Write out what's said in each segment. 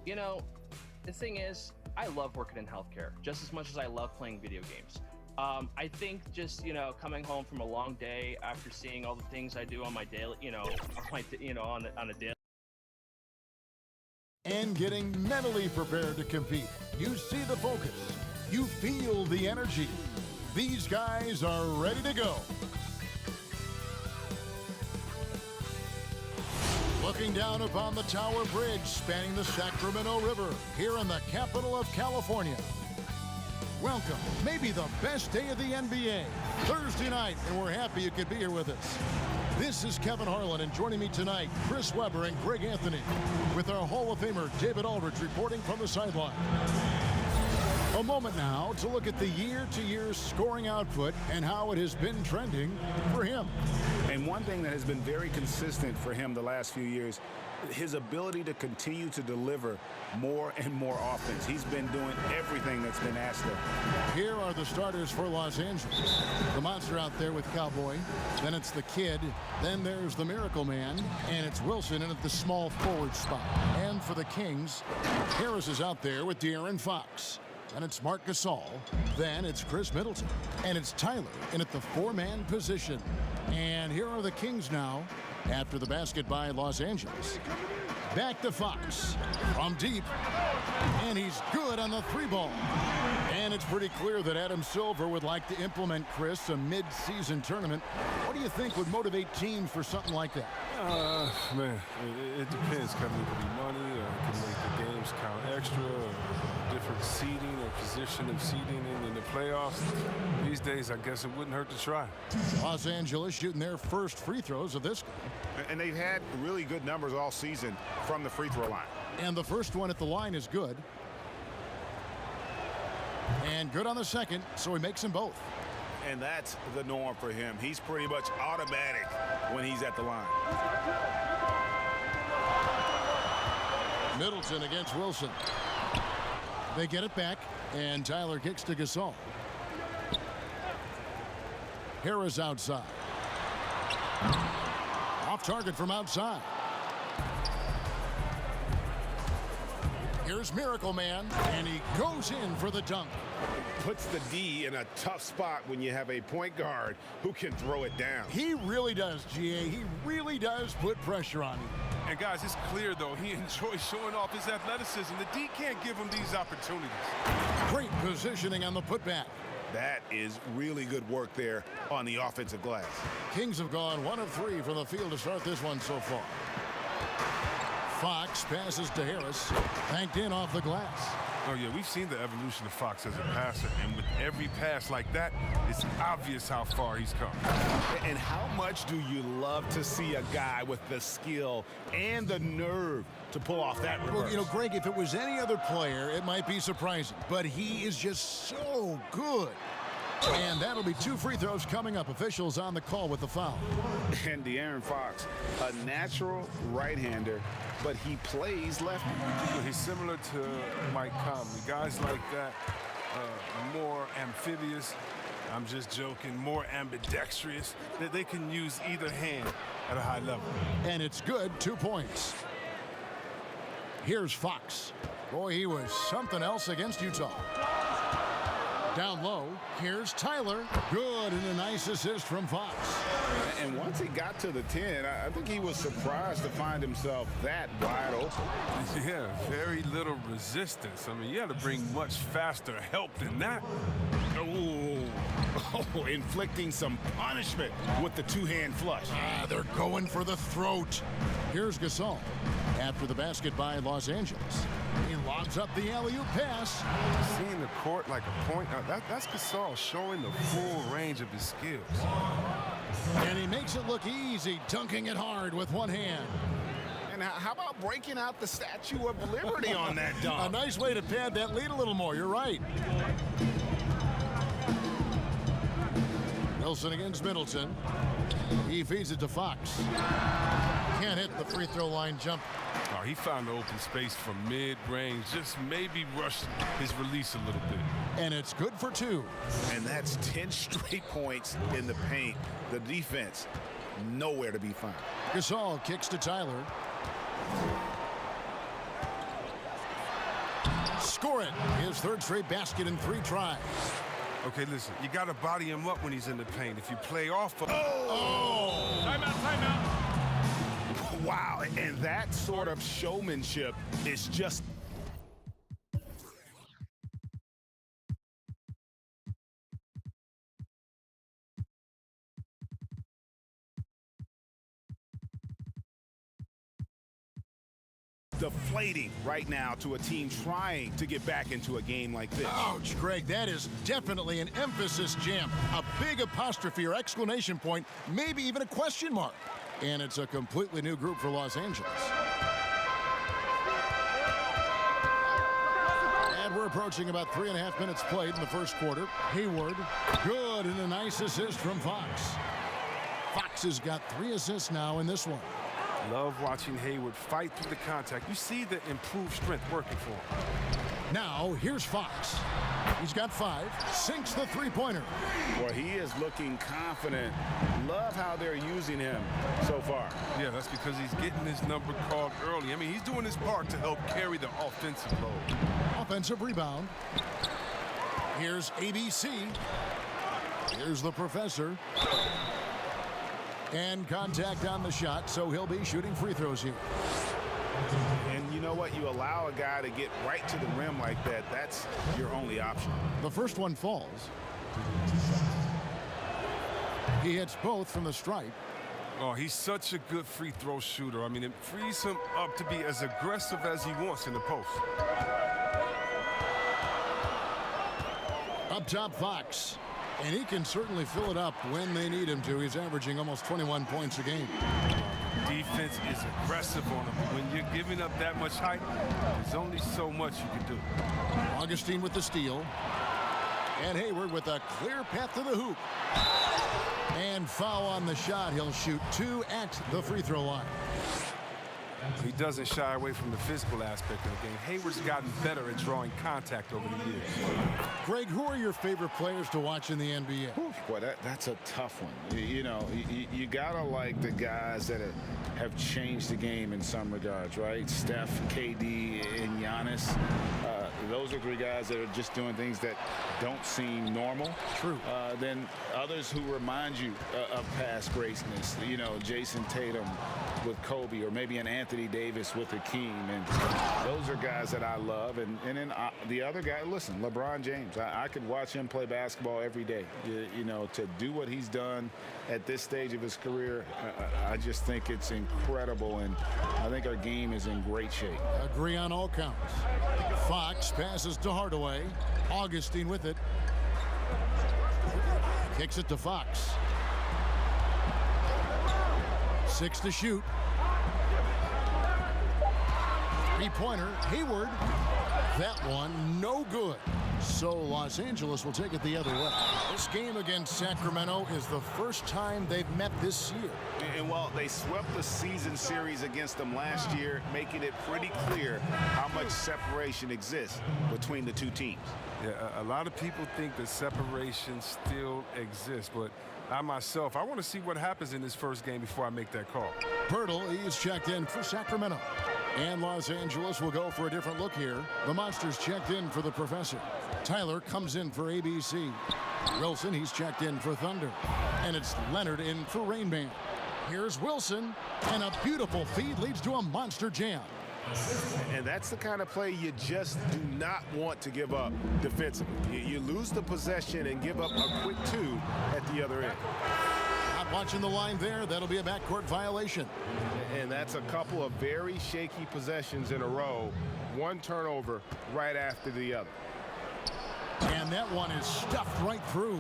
You know, the thing is, I love working in healthcare just as much as I love playing video games. I think just coming home from a long day after seeing all the things I do on my daily, on a daily. And getting mentally prepared to compete. You see the focus. You feel the energy. These guys are ready to go. Looking down upon the Tower Bridge spanning the Sacramento River here in the capital of California. Welcome, maybe the best day of the NBA, Thursday night, and we're happy you could be here with us. This is Kevin Harlan, and joining me tonight, Chris Webber and Greg Anthony, with our Hall of Famer David Aldridge reporting from the sideline. A moment now to look at the year-to-year scoring output and how it has been trending for him. And one thing that has been very consistent for him the last few years, his ability to continue to deliver more and more offense. He's been doing everything that's been asked of him. Here are the starters for Los Angeles. The monster out there with Cowboy. Then it's the Kid. Then there's the Miracle Man. And it's Wilson in at the small forward spot. And for the Kings, Harris is out there with De'Aaron Fox. And it's Marc Gasol. Then it's Chris Middleton. And it's Tyler in at the four-man position. And here are the Kings now after the basket by Los Angeles. Back to Fox from deep. And he's good on the three ball. And it's pretty clear that Adam Silver would like to implement, Chris, a mid-season tournament. What do you think would motivate teams for something like that? Man, it depends. Kevin. It could be money, or it could make the games count extra, or different seeding or position of seeding in the playoffs. These days, I guess it wouldn't hurt to try. Los Angeles shooting their first free throws of this game. And they've had really good numbers all season from the free throw line. And the first one at the line is good. And good on the second, so he makes them both. And that's the norm for him. He's pretty much automatic when he's at the line. Middleton against Wilson. They get it back, and Tyler kicks to Gasol. Harris outside. Off target from outside. Here's Miracle Man, and he goes in for the dunk. Puts the D in a tough spot when you have a point guard who can throw it down. He really does, GA. He really does put pressure on him. And guys, it's clear, though, he enjoys showing off his athleticism. The D can't give him these opportunities. Great positioning on the putback. That is really good work there on the offensive glass. Kings have gone 1 of 3 from the field to start this one so far. Fox passes to Harris, banked in off the glass. Oh, yeah, we've seen the evolution of Fox as a passer, and with every pass like that, it's obvious how far he's come. And how much do you love to see a guy with the skill and the nerve to pull off that reverse? Well, Greg, if it was any other player, it might be surprising, but he is just so good. And that'll be 2 free throws coming up. Officials on the call with the foul. And De'Aaron Fox, a natural right-hander, but he plays lefty. He's similar to Mike Conley. Guys like that, more amphibious. I'm just joking. More ambidextrous. They can use either hand at a high level. And it's good. 2 points. Here's Fox. Boy, he was something else against Utah. Down low, here's Tyler. Good, and a nice assist from Fox. And once he got to the 10, I think he was surprised to find himself that wide open. Yeah, very little resistance. I mean, you had to bring much faster help than that. Oh, inflicting some punishment with the two-hand flush. They're going for the throat. Here's Gasol. After the basket by Los Angeles. He lobs up the alley-oop pass. Seeing the court like a point, that's Gasol showing the full range of his skills. And he makes it look easy, dunking it hard with one hand. And how about breaking out the Statue of Liberty on that dunk? A nice way to pad that lead a little more. You're right. Wilson against Middleton. He feeds it to Fox. Can't hit the free throw line jump. Oh, he found the open space from mid-range. Just maybe rushed his release a little bit. And it's good for 2. And that's 10 straight points in the paint. The defense, nowhere to be found. Gasol kicks to Tyler. score it. His third straight basket in 3 tries. Okay, listen, you got to body him up when he's in the paint. If you play off of... Oh! Timeout. Wow, and that sort of showmanship is just... deflating right now to a team trying to get back into a game like this. Ouch, Greg, that is definitely an emphasis jam. A big apostrophe or exclamation point, maybe even a question mark. And it's a completely new group for Los Angeles. And we're approaching about 3.5 minutes played in the first quarter. Hayward, good, and a nice assist from Fox. Fox has got 3 assists now in this one. Love watching Hayward fight through the contact. You see the improved strength working for him. Now, here's Fox. He's got 5, sinks the three-pointer. Well, he is looking confident. Love how they're using him so far. Yeah, that's because he's getting his number called early. I mean, he's doing his part to help carry the offensive load. Offensive rebound. Here's ABC. Here's the professor. And contact on the shot, so he'll be shooting free throws here. And you know what? You allow a guy to get right to the rim like that. That's your only option. The first one falls. He hits both from the stripe. Oh, he's such a good free throw shooter. I mean, it frees him up to be as aggressive as he wants in the post. Up top, Fox. And he can certainly fill it up when they need him to. He's averaging almost 21 points a game. Defense is aggressive on him. When you're giving up that much height, there's only so much you can do. Augustine with the steal. And Hayward with a clear path to the hoop. And foul on the shot. He'll shoot 2 at the free throw line. He doesn't shy away from the physical aspect of the game. Hayward's gotten better at drawing contact over the years. Greg, who are your favorite players to watch in the NBA? Boy, that's a tough one. You know, you gotta like the guys that have changed the game in some regards, right? Steph, KD, and Giannis. Those are 3 guys that are just doing things that don't seem normal. True. Then others who remind you of past greatness. You know, Jason Tatum with Kobe, or maybe an Anthony Davis with Hakeem. And those are guys that I love. And then the other guy, listen, LeBron James. I could watch him play basketball every day. You know, to do what he's done at this stage of his career, I just think it's incredible. And I think our game is in great shape. Agree on all counts. Fox passes to Hardaway. Augustine with it. Kicks it to Fox. 6 to shoot. 3-pointer. Hayward. That one no good. So Los Angeles will take it the other way. This game against Sacramento is the first time they've met this year. And while they swept the season series against them last year, making it pretty clear how much separation exists between the 2 teams. Yeah, a lot of people think that separation still exists, but I myself, I want to see what happens in this first game before I make that call. Pirtle, he's checked in for Sacramento. And Los Angeles will go for a different look here. The Monsters checked in for the Professor. Tyler comes in for ABC. Wilson, he's checked in for Thunder. And it's Leonard in for Rain Man. Here's Wilson, and a beautiful feed leads to a monster jam. And that's the kind of play you just do not want to give up defensively. You lose the possession and give up a quick 2 at the other end. Not watching the line there. That'll be a backcourt violation. And that's a couple of very shaky possessions in a row. One turnover right after the other. And that one is stuffed right through.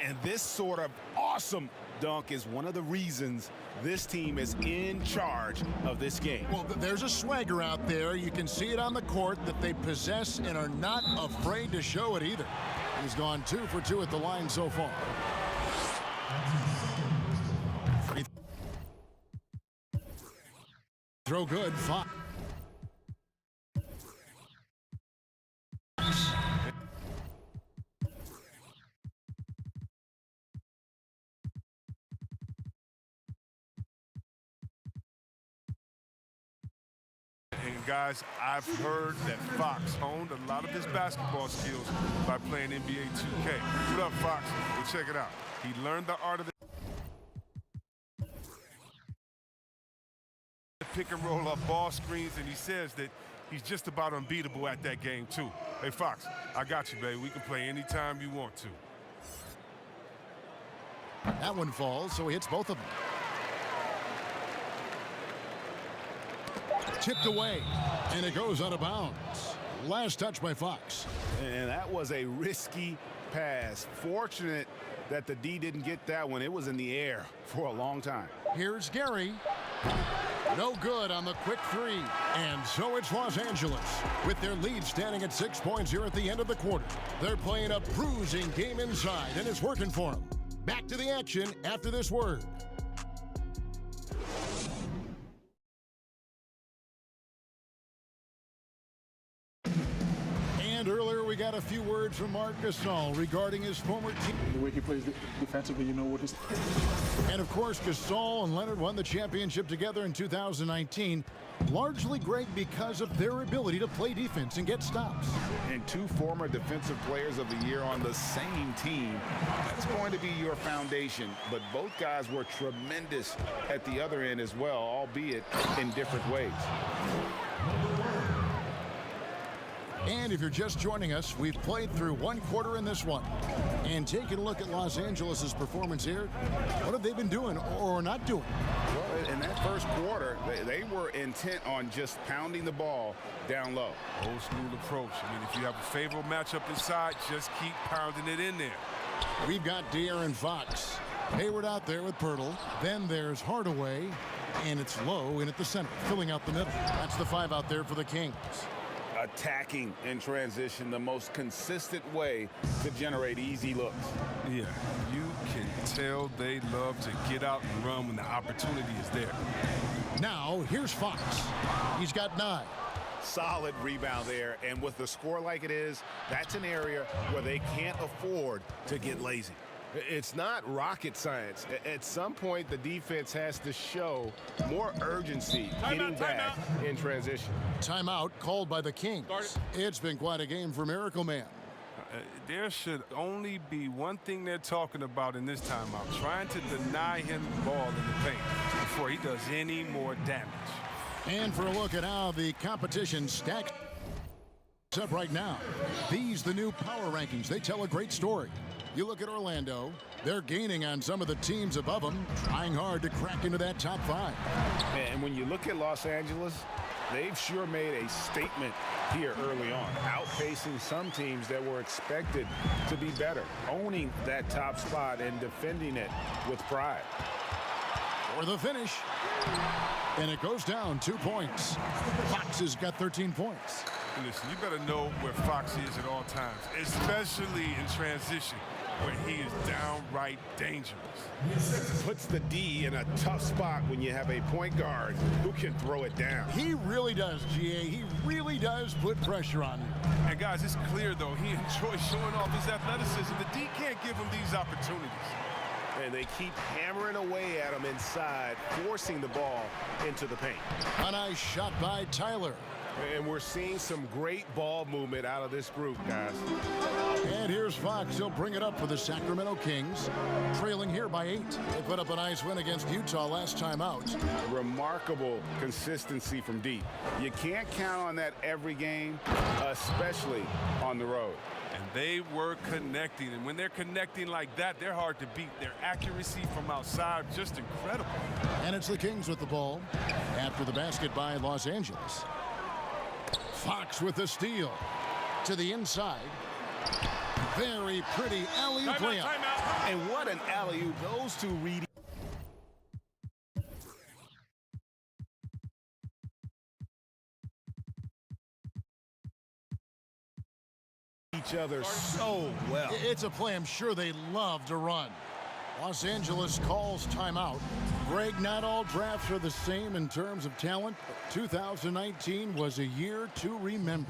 And this sort of awesome dunk is one of the reasons this team is in charge of this game. Well, there's a swagger out there. You can see it on the court that they possess and are not afraid to show it either. He's gone 2 for 2 at the line so far. Throw good. Fox. And guys, I've heard that Fox honed a lot of his basketball skills by playing NBA 2K. What up, Fox? Well, check it out. He learned the art of the pick and roll up ball screens, and he says that he's just about unbeatable at that game, too. Hey, Fox, I got you, baby. We can play anytime you want to. That one falls, so he hits both of them. Tipped away, and it goes out of bounds. Last touch by Fox. And that was a risky pass. Fortunate that the D didn't get that one. It was in the air for a long time. Here's Gary. No good on the quick three. And so it's Los Angeles with their lead standing at 6 points here at the end of the quarter. They're playing a bruising game inside, and it's working for them. Back to the action after this word. And earlier we got a few words from Marc Gasol regarding his former team. The way he plays defensively, you know what his... And of course, Gasol and Leonard won the championship together in 2019. Largely great because of their ability to play defense and get stops. And two former defensive players of the year on the same team. That's going to be your foundation. But both guys were tremendous at the other end as well, albeit in different ways. And if you're just joining us, we've played through one quarter in this one. And taking a look at Los Angeles' performance here, what have they been doing or not doing? Well, in that first quarter, they were intent on just pounding the ball down low. Old school approach. I mean, if you have a favorable matchup inside, just keep pounding it in there. We've got De'Aaron Fox. Hayward out there with Pirtle. Then there's Hardaway. And it's Lowe in at the center, filling out the middle. That's the five out there for the Kings. Attacking in transition, the most consistent way to generate easy looks. Yeah, you can tell they love to get out and run when the opportunity is there. Now, here's Fox. He's got 9. Solid rebound there, and with the score like it is, that's an area where they can't afford to get lazy. It's not rocket science. At some point, the defense has to show more urgency getting back in transition. Timeout called by the Kings. It's been quite a game for Miracle Man. There should only be one thing they're talking about in this timeout, trying to deny him the ball in the paint before he does any more damage. And for a look at how the competition stacks up right now, these the new power rankings. They tell a great story. You look at Orlando, they're gaining on some of the teams above them, trying hard to crack into that top 5. And when you look at Los Angeles, they've sure made a statement here early on, outpacing some teams that were expected to be better, owning that top spot and defending it with pride. For the finish. And it goes down 2 points. Fox has got 13 points. Listen, you better know where Fox is at all times, especially in transition, where he is downright dangerous. Puts the D in a tough spot when you have a point guard who can throw it down. He really does, GA. He really does put pressure on you. And guys, it's clear, though, he enjoys showing off his athleticism. The D can't give him these opportunities. And they keep hammering away at him inside, forcing the ball into the paint. A nice shot by Tyler. And we're seeing some great ball movement out of this group, guys. And here's Fox. He'll bring it up for the Sacramento Kings, trailing here by 8. They put up a nice win against Utah last time out. Remarkable consistency from deep. You can't count on that every game, especially on the road. And they were connecting, and when they're connecting like that, they're hard to beat. Their accuracy from outside, just incredible. And it's the Kings with the ball after the basket by Los Angeles. Fox with the steal to the inside. Very pretty alley-oop layup. And what an alley-oop. Those two read each other so well. It's a play I'm sure they love to run. Los Angeles calls timeout. Greg, not all drafts are the same in terms of talent. 2019 was a year to remember.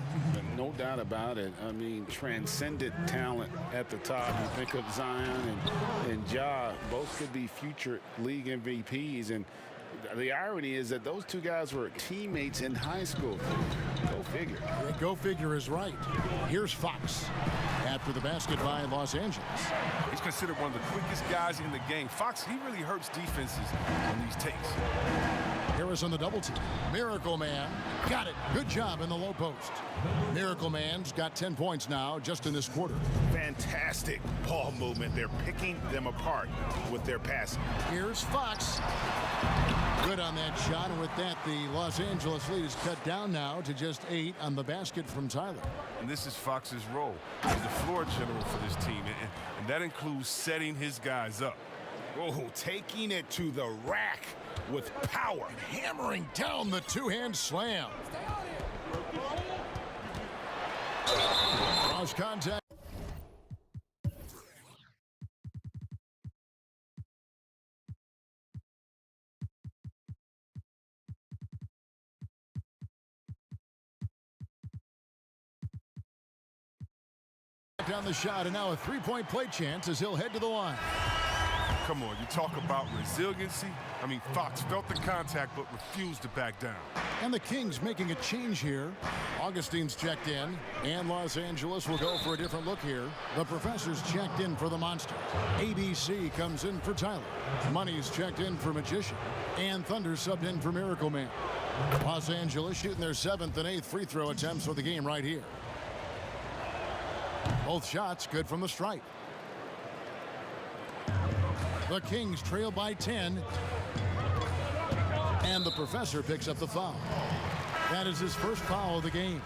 No doubt about it. I mean, transcendent talent at the top. You think of Zion and Ja, both could be future league MVPs. And The irony is that those two guys were teammates in high school. Go figure. Yeah, go figure is right. Here's Fox after the basket by Los Angeles. He's considered one of the quickest guys in the game. Fox, he really hurts defenses on these takes. Harris on the double team. Miracle Man got it. Good job in the low post. Miracle Man's got 10 points now just in this quarter. Fantastic ball movement. They're picking them apart with their passing. Here's Fox. Good on that shot, and with that, the Los Angeles lead is cut down now to just 8 on the basket from Tyler. And this is Fox's role as the floor general for this team, and that includes setting his guys up. Oh, taking it to the rack with power. Hammering down the two-hand slam. Cross contact. Down the shot, and now a three-point play chance as he'll head to the line. Come on, you talk about resiliency. I mean, Fox felt the contact but refused to back down. And the Kings making a change here. Augustine's checked in, and Los Angeles will go for a different look here. The Professor's checked in for the Monster. ABC comes in for Tyler. Money's checked in for Magician. And Thunder subbed in for Miracle Man. Los Angeles shooting their 7th and 8th free throw attempts for the game right here. Both shots good from the stripe. The Kings trail by 10. And the Professor picks up the foul. That is his first foul of the game.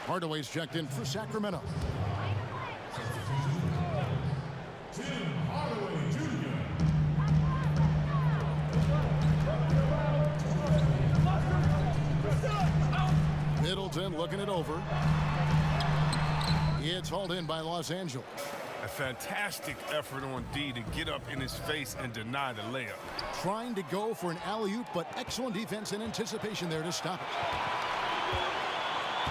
Hardaway's checked in for Sacramento. Middleton looking it over. It's hauled in by Los Angeles. A fantastic effort on D to get up in his face and deny the layup. Trying to go for an alley-oop, but excellent defense and anticipation there to stop it.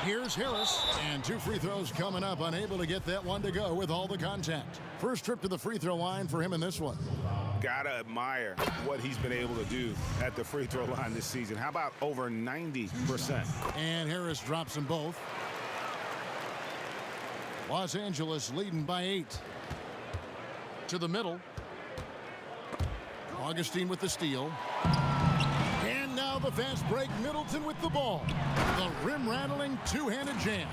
Here's Harris, and 2 free throws coming up, unable to get that one to go with all the contact. First trip to the free throw line for him in this one. Gotta admire what he's been able to do at the free throw line this season. How about over 90%? And Harris drops them both. Los Angeles leading by 8. To the middle. Augustine with the steal. And now the fast break. Middleton with the ball. The rim-rattling two-handed jam.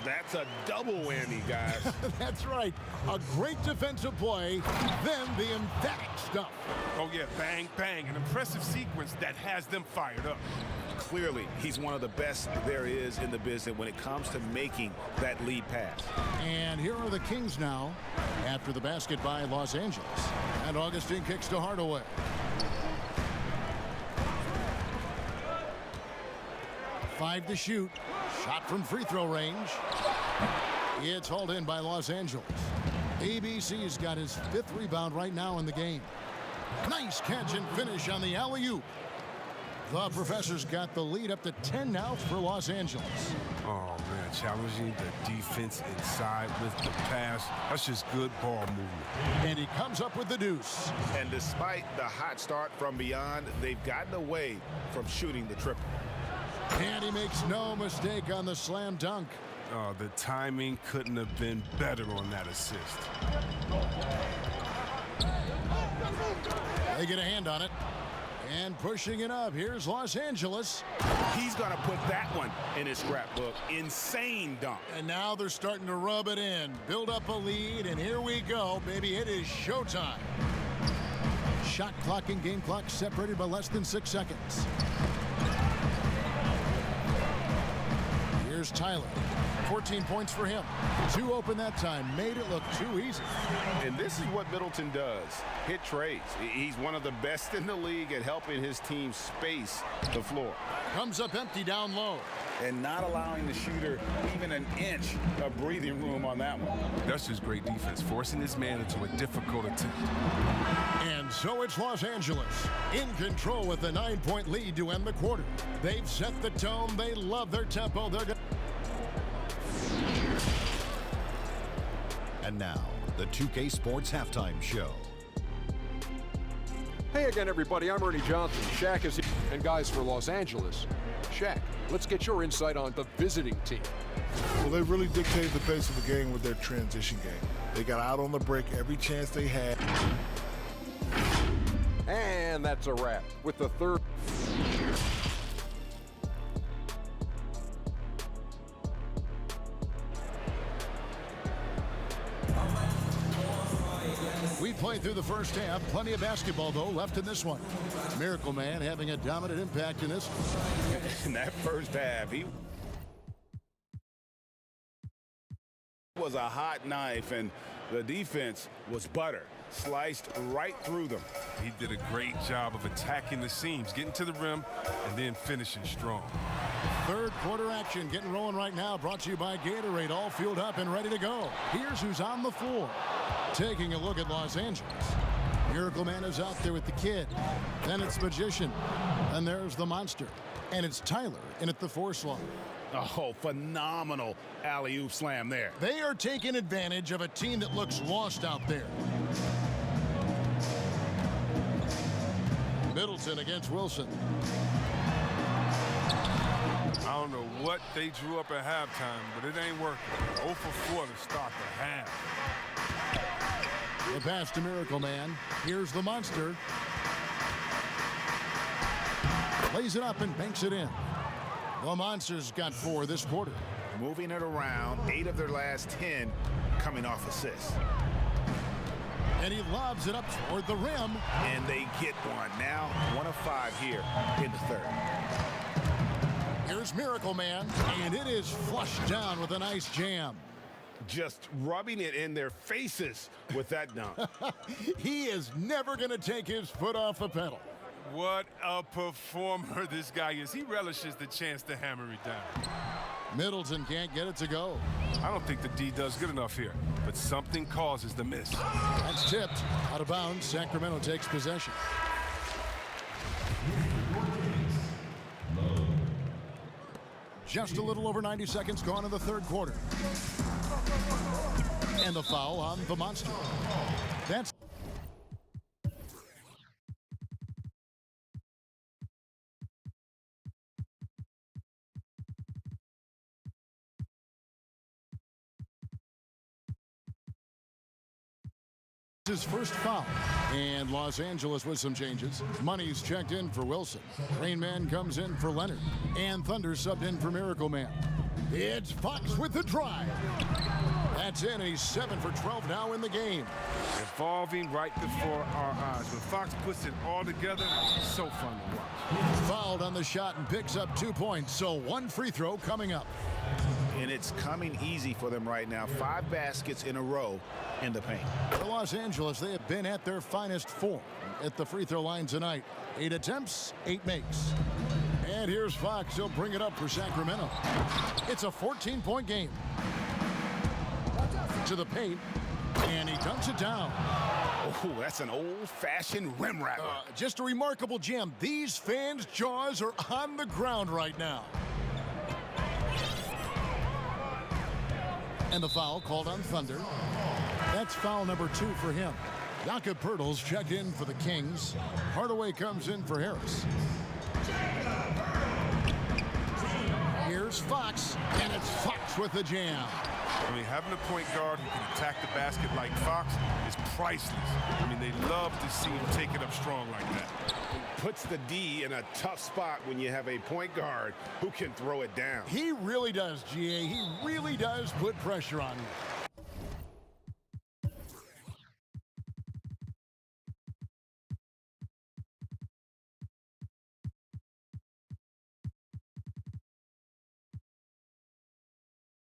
That's a double whammy, guys. That's right. A great defensive play, then the emphatic stuff. Oh, yeah, bang, bang. An impressive sequence that has them fired up. Clearly, he's one of the best there is in the business when it comes to making that lead pass. And here are the Kings now after the basket by Los Angeles. And Augustine kicks to Hardaway. Five to shoot. Shot from free throw range. It's hauled in by Los Angeles. ABC's got his 5th rebound right now in the game. Nice catch and finish on the alley-oop. The Professor's got the lead up to 10 now for Los Angeles. Oh, man, challenging the defense inside with the pass. That's just good ball movement. And he comes up with the deuce. And despite the hot start from beyond, they've gotten away from shooting the triple. And he makes no mistake on the slam dunk. Oh, the timing couldn't have been better on that assist. They get a hand on it. And pushing it up, here's Los Angeles. He's going to put that one in his scrapbook. Insane dunk. And now they're starting to rub it in. Build up a lead, and here we go, baby. It is showtime. Shot clock and game clock separated by less than 6 seconds. Here's Tyler. 14 points for him. 2 open that time. Made it look too easy. And this is what Middleton does. Hit trades. He's one of the best in the league at helping his team space the floor. Comes up empty down low. And not allowing the shooter even an inch of breathing room on that one. That's just great defense, forcing this man into a difficult attempt. And so it's Los Angeles in control with a 9-point lead to end the quarter. They've set the tone. They love their tempo. They're going. And now, the 2K Sports Halftime Show. Hey again, everybody. I'm Ernie Johnson. Shaq is here. And guys, for Los Angeles, Shaq, let's get your insight on the visiting team. Well, they really dictated the pace of the game with their transition game. They got out on the break every chance they had. And that's a wrap with the third. We played through the first half. Plenty of basketball, though, left in this one. Miracle Man having a dominant impact in this one. In that first half, he was a hot knife, and the defense was butter. Sliced right through them. He did a great job of attacking the seams, getting to the rim, and then finishing strong. Third quarter action getting rolling right now. Brought to you by Gatorade. All fueled up and ready to go. Here's who's on the floor. Taking a look at Los Angeles. Miracle Man is out there with the kid. Then it's Magician. And there's the Monster. And it's Tyler in at the 4 slot. Oh, phenomenal alley-oop slam there. They are taking advantage of a team that looks lost out there. Middleton against Wilson. I don't know what they drew up at halftime, but it ain't working. 0 for 4 to start the half. The pass to Miracle Man. Here's the Monster. Lays it up and banks it in. The Monster's got 4 this quarter. Moving it around, 8 of their last 10 coming off assists. And he lobs it up toward the rim. And they get one. Now 1 of 5 here in the third. Here's Miracle Man, and it is flushed down with a nice jam. Just rubbing it in their faces with that dunk. He is never going to take his foot off the pedal. What a performer this guy is. He relishes the chance to hammer it down. Middleton can't get it to go. I don't think the D does good enough here, but something causes the miss. That's tipped. Out of bounds. Sacramento takes possession. Just a little over 90 seconds gone in the third quarter. And the foul on the Monster. That's his first foul. And Los Angeles with some changes. Money's checked in for Wilson. Rain Man comes in for Leonard. And Thunder subbed in for Miracle Man. It's Fox with the drive. That's in, and he's 7 for 12 now in the game. Evolving right before our eyes. When Fox puts it all together, so fun to watch. Fouled on the shot and picks up 2 points. So 1 free throw coming up. And it's coming easy for them right now. 5 baskets in a row in the paint. For Los Angeles, they have been at their finest form at the free throw line tonight. 8 attempts, 8 makes. And here's Fox. He'll bring it up for Sacramento. It's a 14-point game. To the paint, and he dunks it down. Oh, that's an old-fashioned rim rattler. Just a remarkable jam. These fans' jaws are on the ground right now. And the foul called on Thunder. That's foul number 2 for him. Jakob Poeltl's checked in for the Kings. Hardaway comes in for Harris. Here's Fox, and it's Fox with the jam. I mean, having a point guard who can attack the basket like Fox is priceless. I mean, they love to see him take it up strong like that. Puts the D in a tough spot when you have a point guard who can throw it down. He really does, GA. He really does put pressure on you.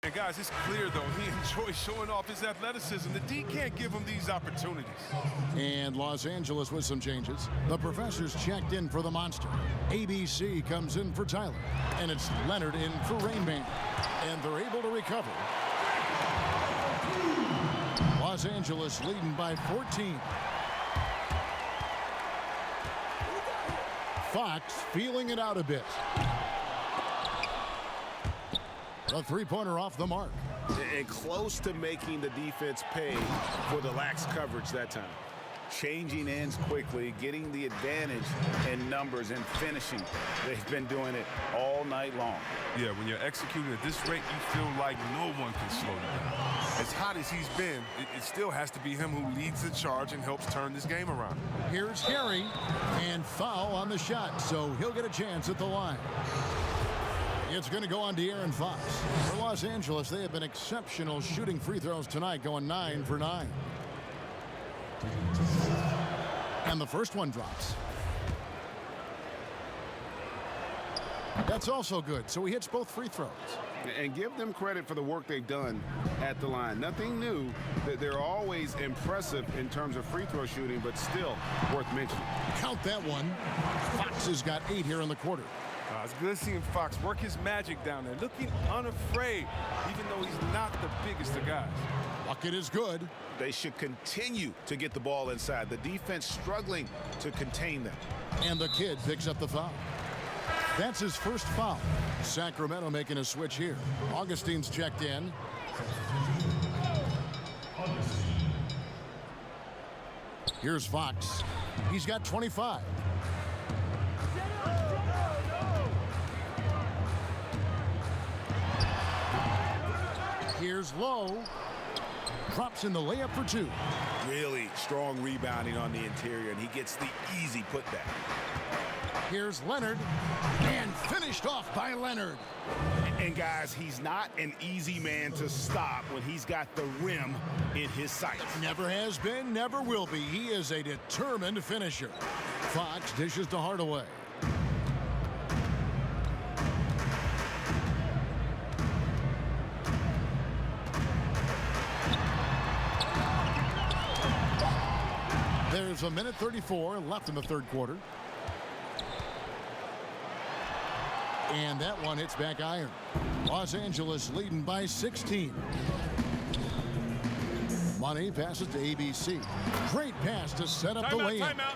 And guys, it's clear, though, he enjoys showing off his athleticism. The D can't give him these opportunities. And Los Angeles with some changes. The Professor's checked in for the Monster. ABC comes in for Tyler. And it's Leonard in for Rain Man. And they're able to recover. Los Angeles leading by 14. Fox feeling it out a bit. A three-pointer off the mark. And close to making the defense pay for the lax coverage that time. changing ends quickly, getting the advantage in numbers and finishing. They've been doing it all night long. Yeah, when you're executing at this rate, you feel like no one can slow you down. As hot as he's been, it still has to be him who leads the charge and helps turn this game around. Here's Harry, and foul on the shot, so he'll get a chance at the line. It's going to go on to De'Aaron Fox. For Los Angeles, they have been exceptional shooting free throws tonight, going 9 for 9. And the first one drops. That's also good, so he hits both free throws. And give them credit for the work they've done at the line. Nothing new. They're always impressive in terms of free throw shooting, but still worth mentioning. Count that one. Fox has got 8 here in the quarter. It's good seeing Fox work his magic down there, looking unafraid, even though he's not the biggest of guys. Bucket is good. They should continue to get the ball inside. The defense struggling to contain them. And the kid picks up the foul. That's his first foul. Sacramento making a switch here. Augustine's checked in. Here's Fox. He's got 25. Here's Lowe. Drops in the layup for 2. Really strong rebounding on the interior, and he gets the easy putback. Here's Leonard, and finished off by Leonard. And guys, he's not an easy man to stop when he's got the rim in his sights. Never has been, never will be. He is a determined finisher. Fox dishes to Hardaway. There's a minute 34 left in the third quarter. And that one hits back iron. Los Angeles leading by 16. Money passes to ABC. Great pass to set up the lay-in. Timeout.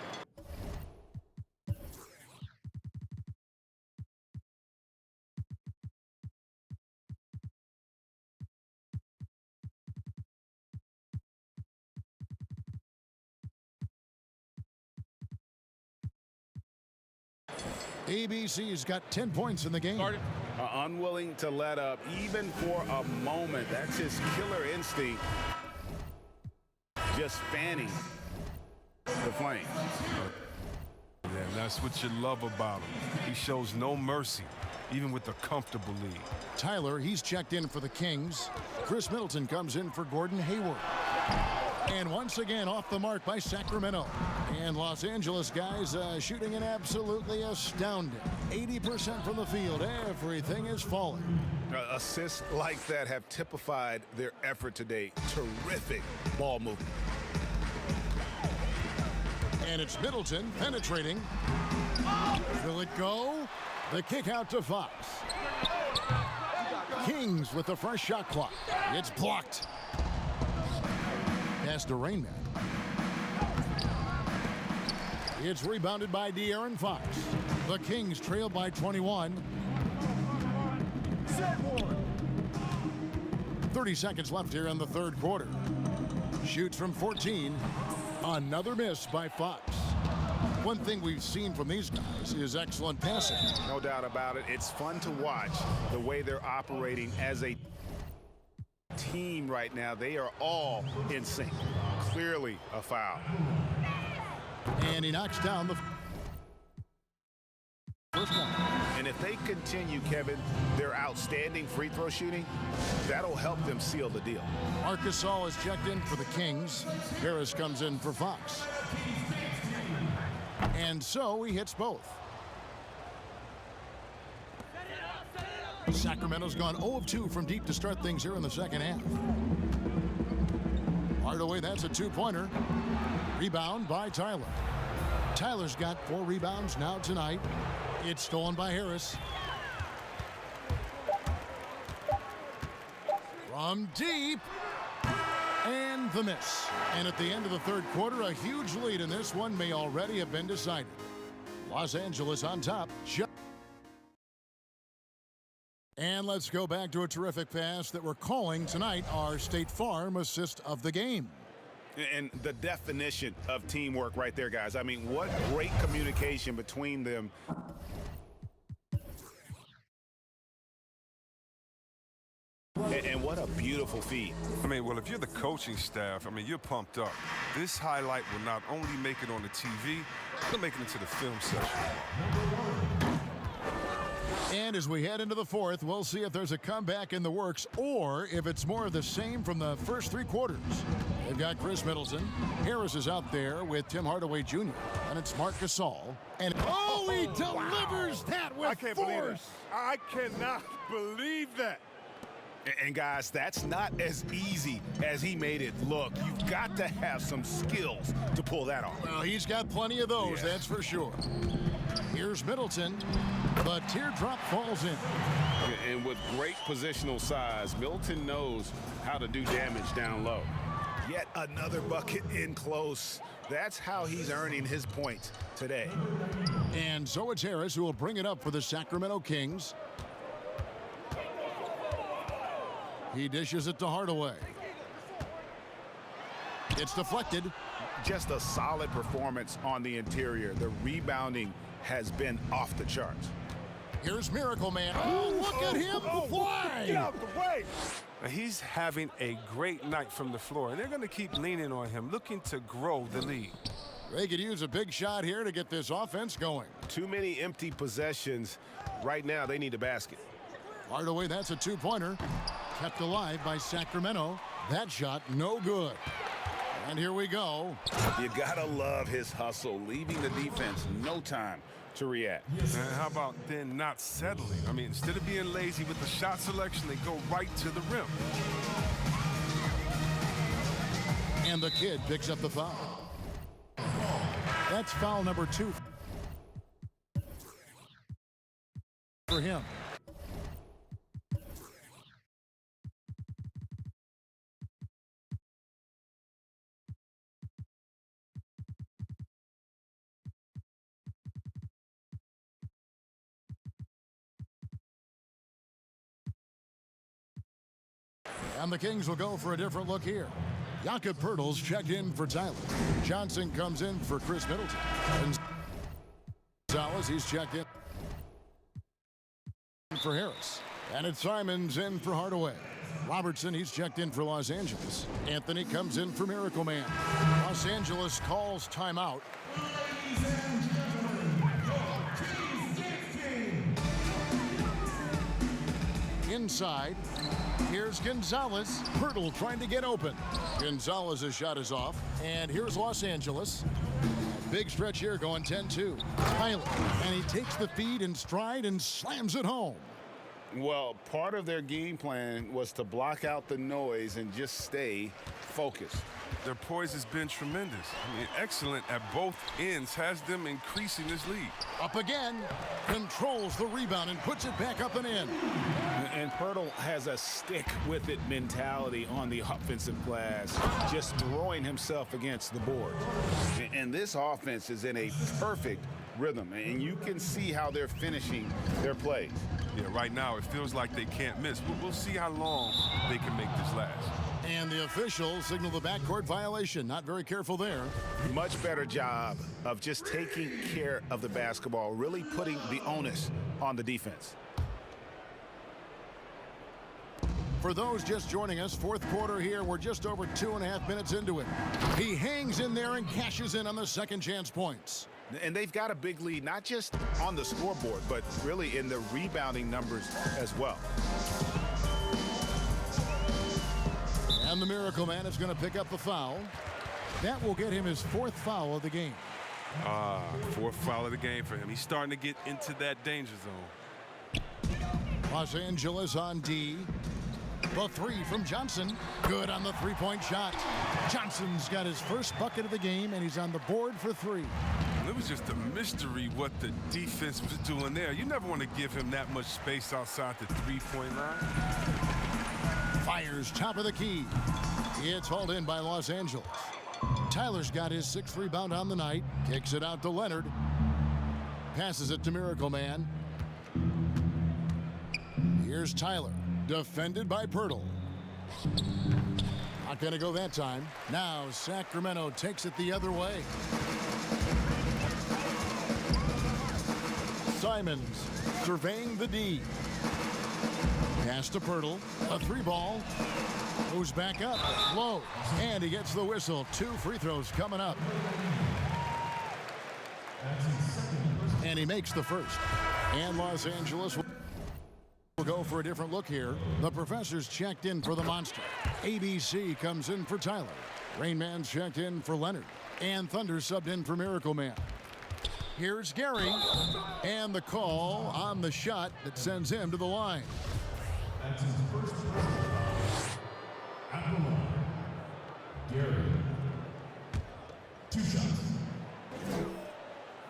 ABC's got 10 points in the game. Unwilling to let up even for a moment. That's his killer instinct. Just fanning the flame. Yeah, that's what you love about him. He shows no mercy, even with a comfortable lead. Tyler, he's checked in for the Kings. Chris Middleton comes in for Gordon Hayward. And once again off the mark by Sacramento. And Los Angeles guys shooting an absolutely astounding 80% from the field. Everything is falling. Assists like that have typified their effort today. Terrific ball movement. And it's Middleton penetrating. Will it go? The kick out to Fox. Kings with the fresh shot clock. It's blocked. Pass to Rainman. It's rebounded by De'Aaron Fox. The Kings trail by 21. 30 seconds left here in the third quarter. Shoots from 14. Another miss by Fox. One thing we've seen from these guys is excellent passing. No doubt about it. It's fun to watch the way they're operating as a team right now. They are all in sync. Clearly a foul. And he knocks down the first one. And if they continue, Kevin, their outstanding free throw shooting, that'll help them seal the deal. Arkansas is checked in for the Kings. Harris comes in for Fox. And so he hits both. Sacramento's gone 0 of 2 from deep to start things here in the second half. Hardaway, that's a 2-pointer. Rebound by Tyler. Tyler's got 4 rebounds now tonight. It's stolen by Harris. From deep. And the miss. And at the end of the third quarter, a huge lead in this one may already have been decided. Los Angeles on top. And let's go back to a terrific pass that we're calling tonight our State Farm assist of the game. And the definition of teamwork right there, guys. I mean, what great communication between them. And what a beautiful feed. I mean, well, if you're the coaching staff, I mean, you're pumped up. This highlight will not only make it on the TV, it'll make it into the film section. And as we head into the fourth, we'll see if there's a comeback in the works or if it's more of the same from the first three quarters. They've got Chris Middleton. Harris is out there with Tim Hardaway Jr. And it's Marc Gasol. And he delivers that with force. I cannot believe that. And guys, that's not as easy as he made it look. You've got to have some skills to pull that off. Well, he's got plenty of those, that's for sure. Here's Middleton. The teardrop falls in. And with great positional size, Middleton knows how to do damage down low. Yet another bucket in close. That's how he's earning his points today. And so it's Harris who will bring it up for the Sacramento Kings. He dishes it to Hardaway. It's deflected. Just a solid performance on the interior. The rebounding has been off the charts. Here's Miracle Man. Oh, look at him fly! Get out the way! He's having a great night from the floor, and they're going to keep leaning on him, looking to grow the lead. They could use a big shot here to get this offense going. Too many empty possessions. Right now, they need a basket. Hardaway, that's a two-pointer. Kept alive by Sacramento. That shot, no good. And here we go. You gotta love his hustle, leaving the defense no time to react. And how about then not settling? I mean, instead of being lazy with the shot selection, they go right to the rim. And the kid picks up the foul. That's foul number 2 for him. And the Kings will go for a different look here. Jakob Poeltl's checked in for Tyler. Johnson comes in for Chris Middleton. And Gonzalez, he's checked in for Harris. And it's Simons in for Hardaway. Robertson, he's checked in for Los Angeles. Anthony comes in for Miracle Man. Los Angeles calls timeout. Inside, here's Gonzalez. Poeltl trying to get open. Gonzalez's shot is off. And here's Los Angeles. Big stretch here going 10-2. Tyler, and he takes the feed in stride and slams it home. Well, part of their game plan was to block out the noise and just stay focused. Their poise has been tremendous. I mean, excellent at both ends, has them increasing this lead. Up again, controls the rebound and puts it back up and in. And Poeltl has a stick-with-it mentality on the offensive glass, just throwing himself against the board. And this offense is in a perfect rhythm, and you can see how they're finishing their plays. Yeah, right now it feels like they can't miss. We'll see how long they can make this last. And the officials signal the backcourt violation. Not very careful there. Much better job of just taking care of the basketball, really putting the onus on the defense. For those just joining us, fourth quarter here. We're just over 2.5 minutes into it. He hangs in there and cashes in on the second chance points. And they've got a big lead, not just on the scoreboard, but really in the rebounding numbers as well. And the Miracle Man is going to pick up the foul. That will get him his fourth foul of the game. Fourth foul of the game for him. He's starting to get into that danger zone. Los Angeles on D. The three from Johnson. Good on the three-point shot. Johnson's got his first bucket of the game, and he's on the board for three. It was just a mystery what the defense was doing there. You never want to give him that much space outside the three-point line. Fires top of the key. It's hauled in by Los Angeles. Tyler's got his sixth rebound on the night. Kicks it out to Leonard. Passes it to Miracle Man. Here's Tyler. Defended by Poeltl. Not going to go that time. Now Sacramento takes it the other way. Simons surveying the D. Pass to Pirtle. A 3-ball. Goes back up. Low. And he gets the whistle. 2 free throws coming up. And he makes the first. And Los Angeles will go for a different look here. The professor's checked in for the Monster. ABC comes in for Tyler. Rain Man's checked in for Leonard. And Thunder subbed in for Miracle Man. Here's Gary. And the call on the shot that sends him to the line. That's his first at the line. Gary. 2 shots.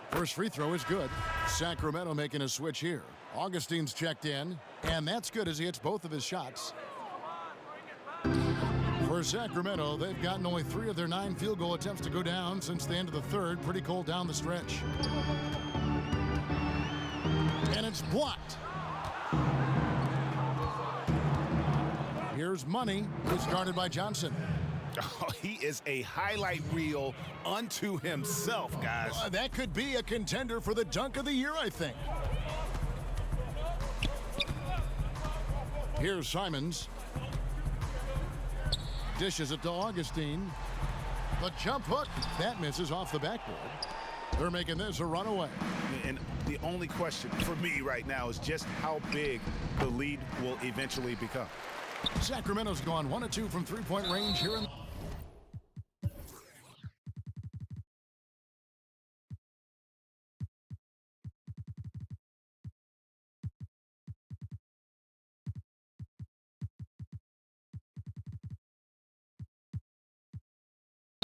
First free throw is good. Sacramento making a switch here. Augustine's checked in, and that's good as he hits both of his shots. For Sacramento, they've gotten only 3 of their 9 field goal attempts to go down since the end of the third. Pretty cold down the stretch. And it's blocked. Here's Money, who's guarded by Johnson. Oh, he is a highlight reel unto himself, guys. That could be a contender for the dunk of the year, I think. Here's Simons. Dishes it to Augustine. The jump hook. That misses off the backboard. They're making this a runaway. And the only question for me right now is just how big the lead will eventually become. Sacramento's gone 1 of 2 from 3-point range here in the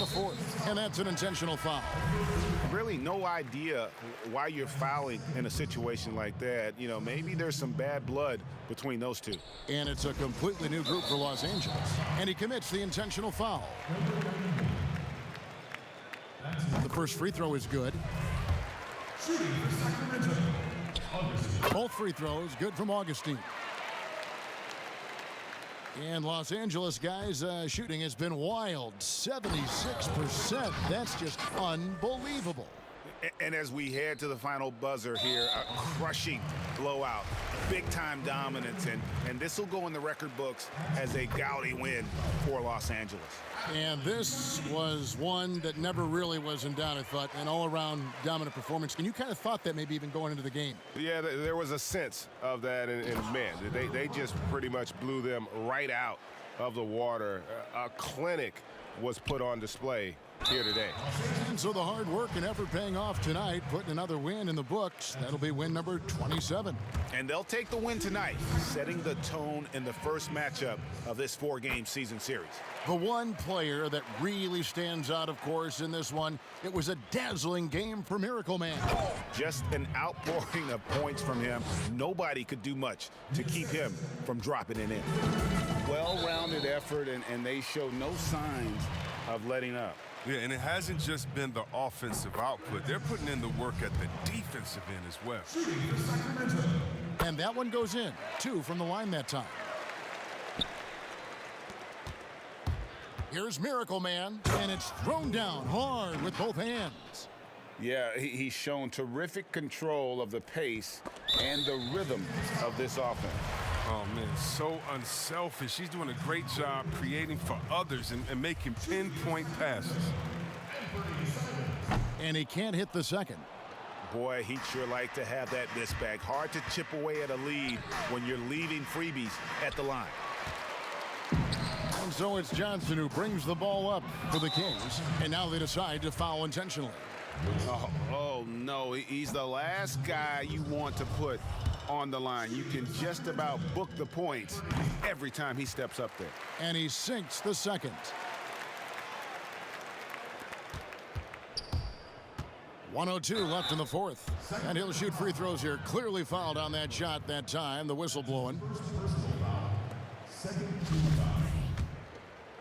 fourth, and that's an intentional foul. Really no idea why you're fouling in a situation like that. You know, maybe there's some bad blood between those two. And it's a completely new group for Los Angeles. And he commits the intentional foul. The first free throw is good. Both free throws good from Augustine. And Los Angeles, guys, shooting has been wild. 76%. That's just unbelievable. And as we head to the final buzzer here, a crushing blowout, big-time dominance, and this will go in the record books as a gaudy win for Los Angeles. And this was one that never really was in doubt, I thought, an all-around dominant performance. And you kind of thought that maybe even going into the game. Yeah, there was a sense of that, and man, they just pretty much blew them right out of the water. A clinic was put on display here today. And so the hard work and effort paying off tonight, putting another win in the books. That'll be win number 27. And they'll take the win tonight, setting the tone in the first matchup of this 4-game season series. The one player that really stands out, of course, in this one, it was a dazzling game for Miracle Man. Just an outpouring of points from him. Nobody could do much to keep him from dropping it in. Well-rounded effort, and they show no signs of letting up. Yeah, and it hasn't just been the offensive output. They're putting in the work at the defensive end as well. And that one goes in. 2 from the line that time. Here's Miracle Man, and it's thrown down hard with both hands. Yeah, he's shown terrific control of the pace and the rhythm of this offense. Oh, man, so unselfish. He's doing a great job creating for others and making pinpoint passes. And he can't hit the second. Boy, he'd sure like to have that miss back. Hard to chip away at a lead when you're leaving freebies at the line. And so it's Johnson who brings the ball up for the Kings. And now they decide to foul intentionally. Oh, no, he's the last guy you want to put on the line. You can just about book the points every time he steps up there. And he sinks the second. .102 left in the fourth. And he'll shoot free throws here. Clearly fouled on that shot that time. The whistle blowing. Second team foul.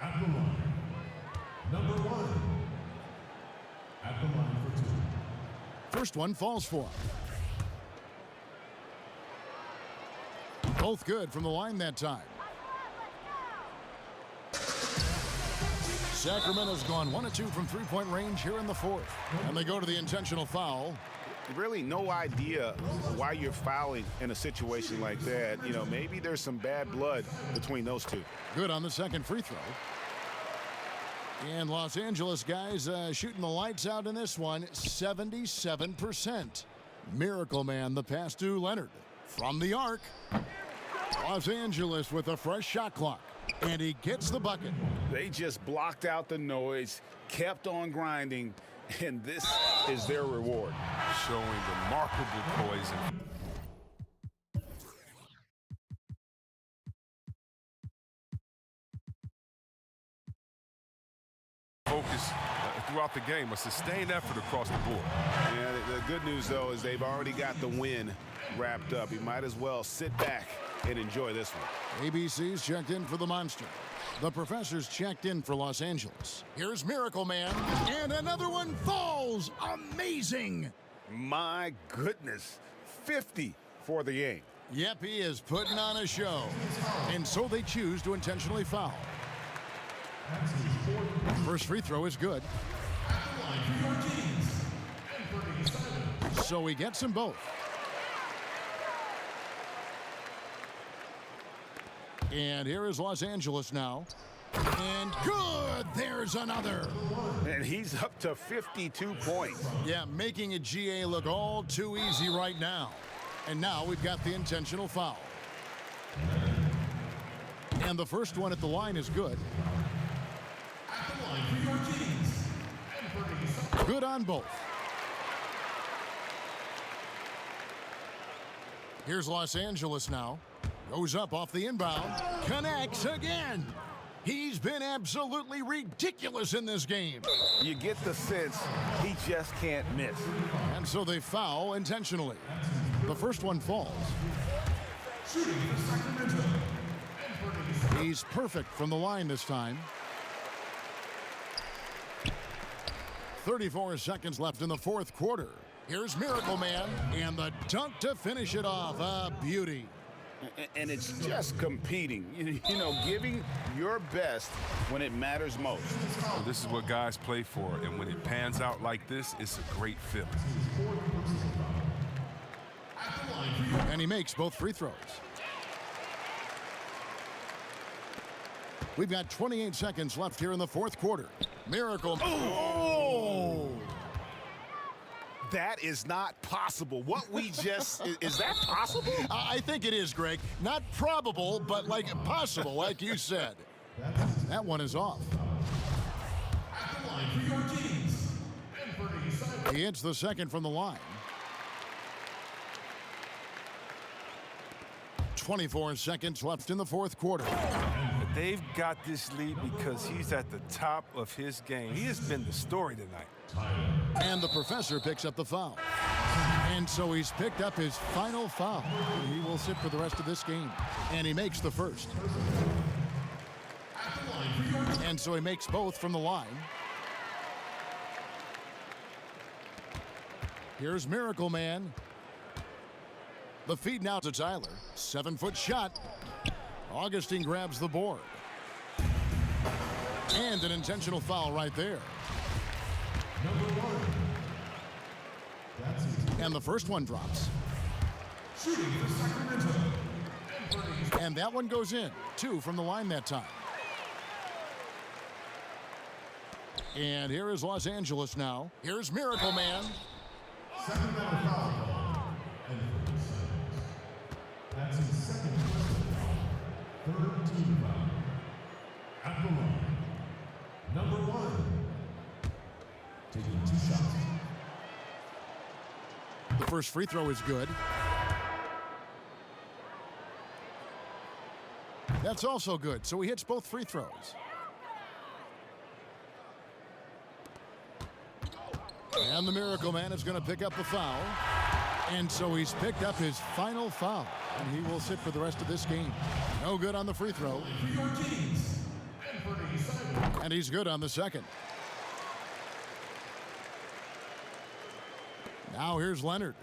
At the line. Number 1. At the line for 2. First one falls for him. Both good from the line that time. Sacramento's gone 1 of 2 from three-point range here in the fourth. And they go to the intentional foul. Really no idea why you're fouling in a situation like that. You know, maybe there's some bad blood between those two. Good on the second free throw. And Los Angeles guys shooting the lights out in this one, 77%. Miracle Man, the pass to Leonard. From the arc. Los Angeles with a fresh shot clock. And he gets the bucket. They just blocked out the noise, kept on grinding, and this is their reward. Showing remarkable poise. Focus throughout the game, a sustained effort across the board. Yeah, the good news, though, is they've already got the win wrapped up. You might as well sit back and enjoy this one. ABC's checked in for the Monster. The Professor's checked in for Los Angeles. Here's Miracle Man, and another one falls. Amazing. My goodness, 50 for the game. Yep, he is putting on a show. And so they choose to intentionally foul. First free throw is good. So he gets them both. And here is Los Angeles now. And good! There's another. And he's up to 52 points. Yeah, making a GA look all too easy right now. And now we've got the intentional foul. And the first one at the line is good. Good on both. Here's Los Angeles now. Goes up off the inbound. Connects again. He's been absolutely ridiculous in this game. You get the sense he just can't miss. And so they foul intentionally. The first one falls. He's perfect from the line this time. 34 seconds left in the fourth quarter. Here's Miracle Man, and the dunk to finish it off. A beauty. And it's just competing, you know, giving your best when it matters most. Well, this is what guys play for, and when it pans out like this, it's a great feeling. And he makes both free throws. We've got 28 seconds left here in the fourth quarter. Miracle. Oh! That is not possible. What we just, is that possible? I think it is, Greg. Not probable, but like possible, like you said. That one is off. He hits the second from the line. 24 seconds left in the fourth quarter. They've got this lead because he's at the top of his game. He has been the story tonight. And the Professor picks up the foul. And so he's picked up his final foul. He will sit for the rest of this game. And he makes the first. And so he makes both from the line. Here's Miracle Man. The feed now to Tyler. 7-foot shot. Augustine grabs the board. And an intentional foul right there. And the first one drops. And that one goes in. 2 from the line that time. And here is Los Angeles now. Here's Miracle Man. Second down foul call. And 30 seconds. That's his second foul. Third team foul. At the line. Number 1. Taking 2 shots. The first free throw is good. That's also good, so he hits both free throws. And the Miracle Man is going to pick up the foul. And so he's picked up his final foul. And he will sit for the rest of this game. No good on the free throw. And he's good on the second. Now here's Leonard.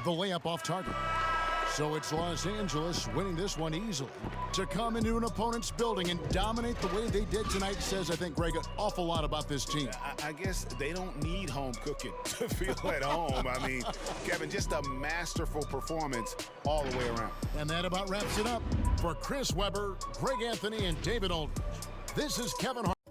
The layup off target. So it's Los Angeles winning this one easily. To come into an opponent's building and dominate the way they did tonight says, I think, Greg, an awful lot about this team. I guess they don't need home cooking to feel at home. I mean, Kevin, just a masterful performance all the way around. And that about wraps it up. For Chris Webber, Greg Anthony, and David Aldridge, this is Kevin Hart.